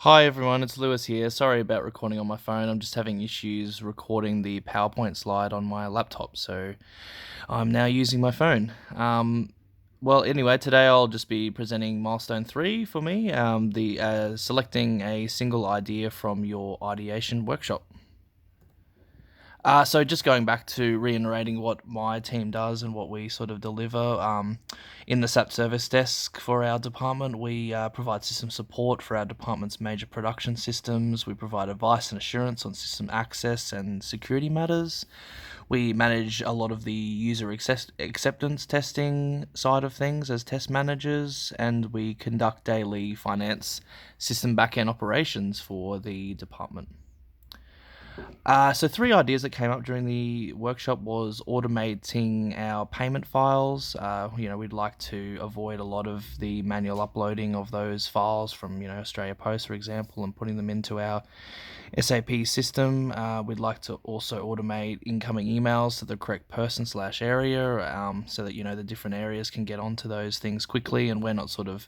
Hi everyone, it's Lewis here. Sorry about recording on my phone. I'm just having issues recording the PowerPoint slide on my laptop, so I'm now using my phone. Anyway, today I'll just be presenting Milestone 3 for me, the selecting a single idea from your ideation workshop. So just going back to reiterating what my team does and what we sort of deliver in the SAP service desk for our department, we provide system support for our department's major production systems. We provide advice and assurance on system access and security matters. We manage a lot of the user acceptance testing side of things as test managers, and we conduct daily finance system backend operations for the department. So three ideas that came up during the workshop was automating our payment files. We'd like to avoid a lot of the manual uploading of those files from, Australia Post, for example, and putting them into our SAP system. We'd like to also automate incoming emails to the correct person/area, so that, the different areas can get onto those things quickly, and we're not sort of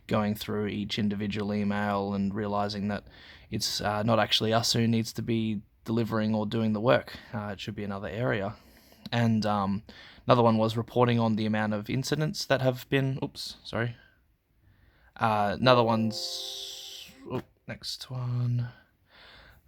going through each individual email and realizing that it's not actually us who needs to be delivering or doing the work. It should be another area. And another one was reporting on the amount of incidents that have been. Oops, sorry. Another one's. Oh, next one.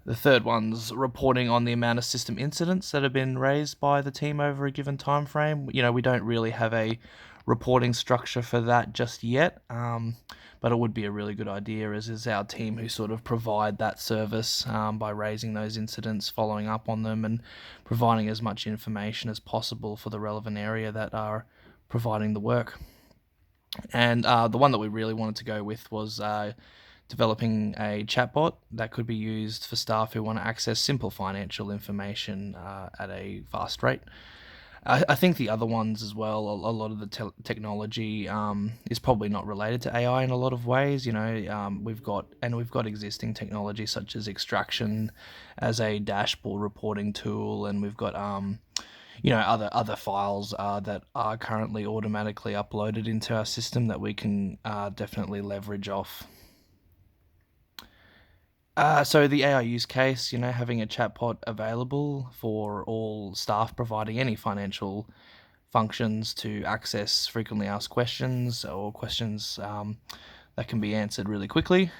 The third one's reporting on the amount of system incidents that have been raised by the team over a given time frame. We don't really have a reporting structure for that just yet, but it would be a really good idea, as is our team who sort of provide that service by raising those incidents, following up on them, and providing as much information as possible for the relevant area that are providing the work. And the one that we really wanted to go with was developing a chatbot that could be used for staff who want to access simple financial information at a fast rate. I think the other ones as well, a lot of the technology is probably not related to AI in a lot of ways. We've got existing technology such as extraction as a dashboard reporting tool, and we've got other files that are currently automatically uploaded into our system that we can definitely leverage off. So the AI use case, having a chatbot available for all staff providing any financial functions to access frequently asked questions or questions that can be answered really quickly.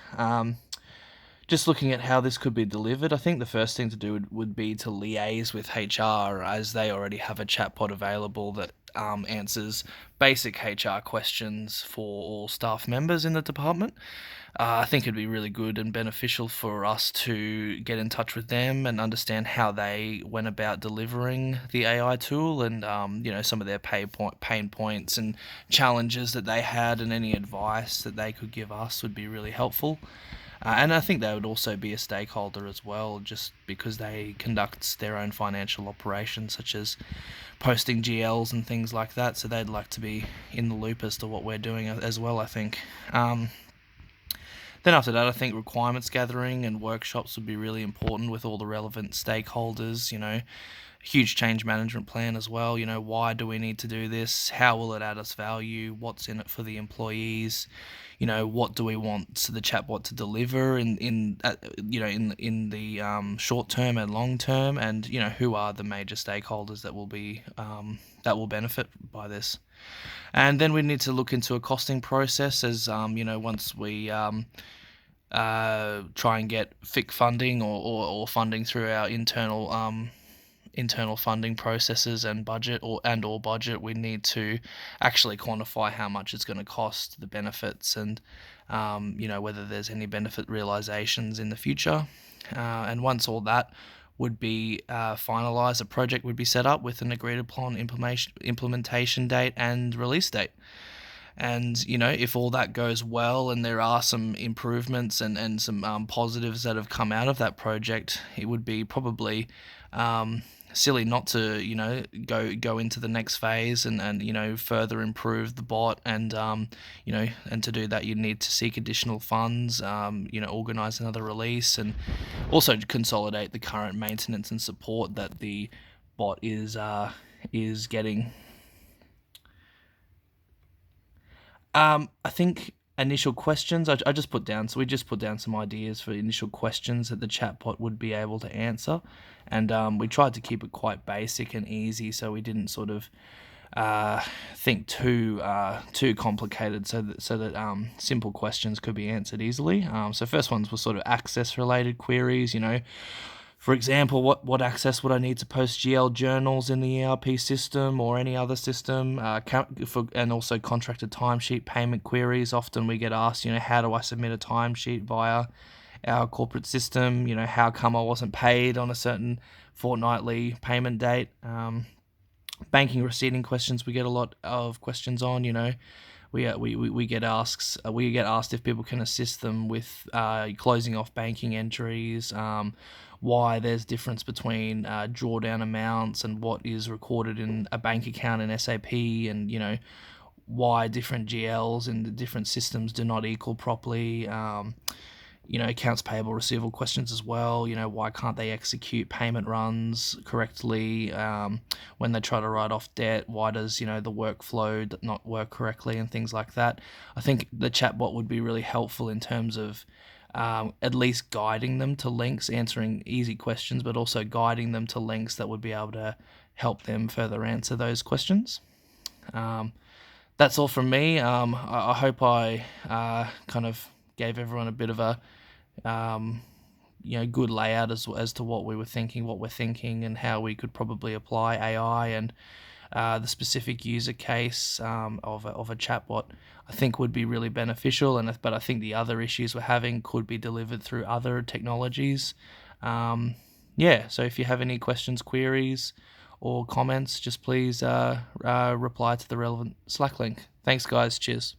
Just looking at how this could be delivered, I think the first thing to do would be to liaise with HR, as they already have a chatbot available that answers basic HR questions for all staff members in the department. I think it'd be really good and beneficial for us to get in touch with them and understand how they went about delivering the AI tool, and some of their pain points and challenges that they had, and any advice that they could give us would be really helpful. And I think they would also be a stakeholder as well, just because they conduct their own financial operations, such as posting GLs and things like that. So they'd like to be in the loop as to what we're doing as well, I think. Then after that, I think requirements gathering and workshops would be really important with all the relevant stakeholders. Huge change management plan as well. Why do we need to do this? How will it add us value? What's in it for the employees? What do we want the chatbot to deliver in the short term and long term? And who are the major stakeholders that will benefit by this? And then we need to look into a costing process, as once we try and get FIC funding or funding through our internal funding processes and budget or budget, we need to actually quantify how much it's going to cost, the benefits, and whether there's any benefit realizations in the future. And once all that would be finalized, a project would be set up with an agreed upon implementation date and release date. And if all that goes well and there are some improvements and some positives that have come out of that project, it would be probably silly not to go into the next phase and further improve the bot. And and to do that, you need to seek additional funds, organize another release, and also consolidate the current maintenance and support that the bot is getting. I think initial questions. I just put down, so we just put down some ideas for initial questions that the chatbot would be able to answer, and we tried to keep it quite basic and easy, so we didn't sort of think too complicated, so that simple questions could be answered easily. So first ones were sort of access related queries. For example, what access would I need to post GL journals in the ERP system or any other system? And also contracted timesheet payment queries. Often we get asked, how do I submit a timesheet via our corporate system? How come I wasn't paid on a certain fortnightly payment date? Banking receipting questions, we get a lot of questions on. We get asked if people can assist them with closing off banking entries, why there's difference between drawdown amounts and what is recorded in a bank account in SAP, and why different GLs in the different systems do not equal properly. Accounts payable, receivable questions as well. Why can't they execute payment runs correctly when they try to write off debt? Why does, the workflow not work correctly, and things like that? I think the chatbot would be really helpful in terms of at least guiding them to links, answering easy questions, but also guiding them to links that would be able to help them further answer those questions. That's all from me. I hope I kind of gave everyone a bit of a good layout as to what we were thinking, what we're thinking, and how we could probably apply AI, and the specific user case of a chatbot, I think would be really beneficial. But I think the other issues we're having could be delivered through other technologies. So if you have any questions, queries, or comments, just please reply to the relevant Slack link. Thanks, guys. Cheers.